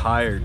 tired.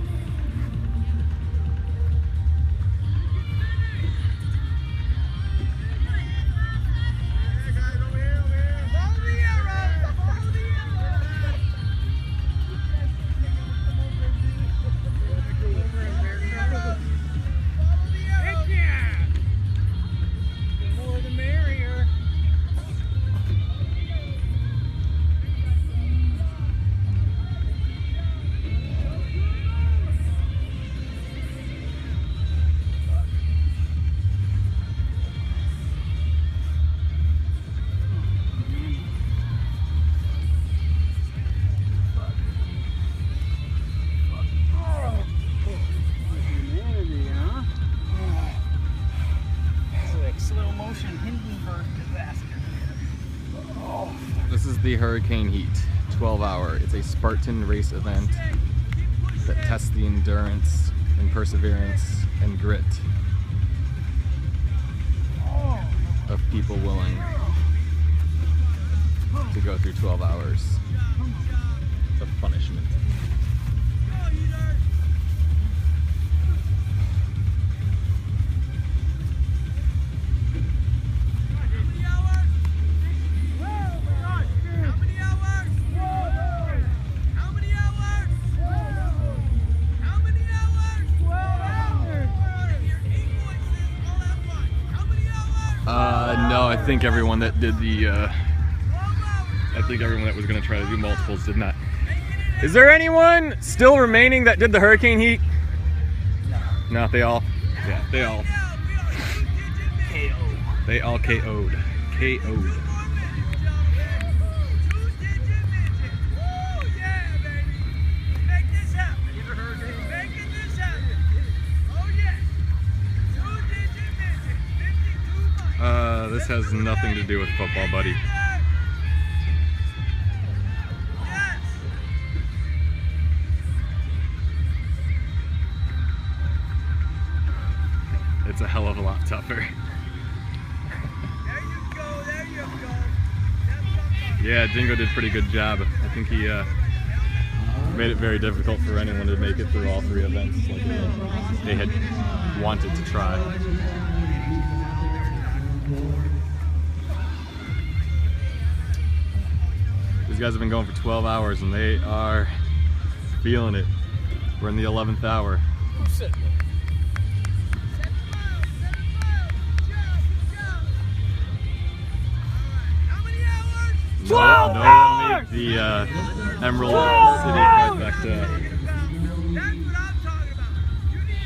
This is the Hurricane Heat 12-hour. It's a Spartan race event that tests the endurance and perseverance and grit of people willing to go through 12 hours of punishment. No, I think everyone that did the, everyone that was going to try to do multiples did not. Is there anyone still remaining that did the Hurricane Heat? No, they all, yeah, they all KO'd. KO'd. This has nothing to do with football, buddy. It's a hell of a lot tougher. There you go, there you go. Yeah, Dingo did a pretty good job. I think he made it very difficult for anyone to make it through all three events like they had wanted to try. These guys have been going for 12 hours and they are feeling it. We're in the 11th hour. No one made the Emerald City trifecta. That's what I'm talking about. You need to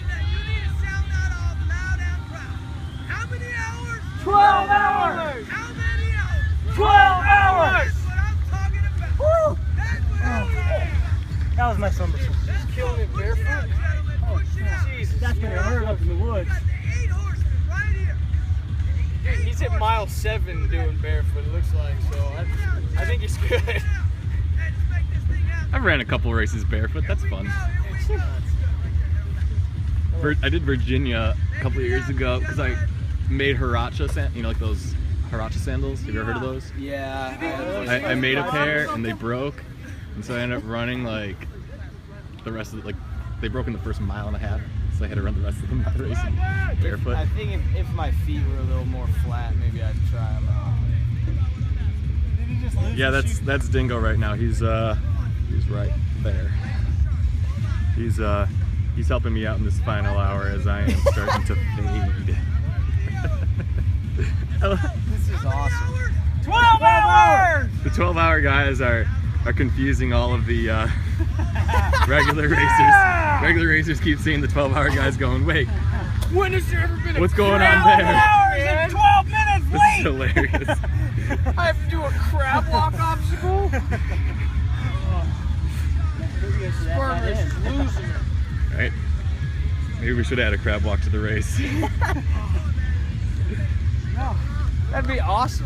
sound that off loud and proud. How many hours? 12 hours! How many hours? 12 hours! That's what I'm talking about. Woo! That's what I'm talking about. That was my summer. Just killing it barefoot. Oh, Jesus. That's gonna hurt up in the woods. Got the 8 horsemen right here. He's at mile 7 doing barefoot, it looks like, so I think he's good. I've ran a couple races barefoot, that's fun. I did Virginia a couple of years ago because I made Hiracha, you know, like those Hiracha sandals. Have you ever heard of those? Yeah. I made a pair and they broke, and so I ended up running like the rest of it, like they broke in the first mile and a half, so I had to run the rest of the race barefoot. I think if my feet were a little more flat, maybe I'd try them out. Yeah, that's Dingo right now. He's right there. He's helping me out in this final hour as I am starting to fade. This is awesome. 12 hours! The 12-hour guys are confusing all of the regular racers. Regular racers keep seeing the 12-hour guys going, wait, When has there ever been a what's going 12 on there? hours and 12 minutes This is late! hilarious. I have to do a crab walk obstacle? Sperm is losing it. Right? Maybe we should add a crab walk to the race. No, That'd be awesome.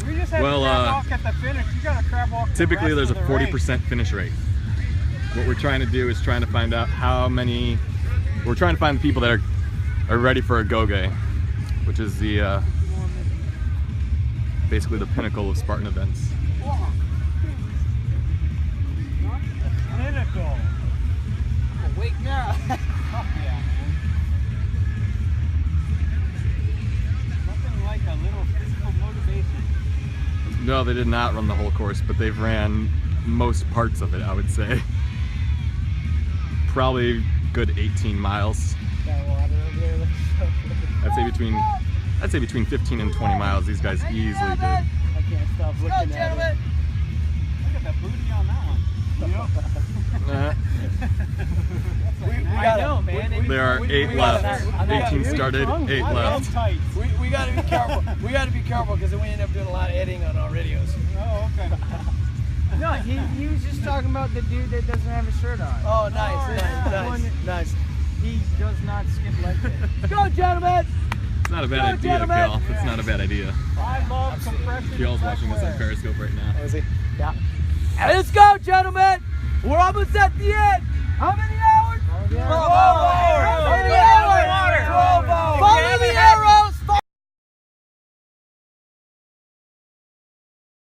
we just had Well, a crab walk at the finish. You got a crab walk. Typically there's a 40% finish rate. What we're trying to do is trying to find out how many, we're trying to find the people that are ready for a goge, which is the basically the pinnacle of Spartan events. Pinnacle. weight. Yeah. Fuck yeah, man. Nothing like a little physical motivation. No, they did not run the whole course, but they've ran most parts of it, I would say. Probably good 18 miles. Got water over there. I'd say between 15 and 20 miles these guys easily did. I can't stop looking at it. Look at that booty on that one. I know, man. There are 8 left. 18 started, 8 left. We got to be careful. We got to be careful because then we end up doing a lot of editing on our radios. Oh, okay. No, he was just talking about the dude that doesn't have a shirt on. Oh, nice. He does not skip leg day. Go, gentlemen! It's not a bad idea, Kel. It's not a bad idea. I love compression. Kel's watching us on Periscope right now. Yeah. Let's go, gentlemen! We're almost at the end!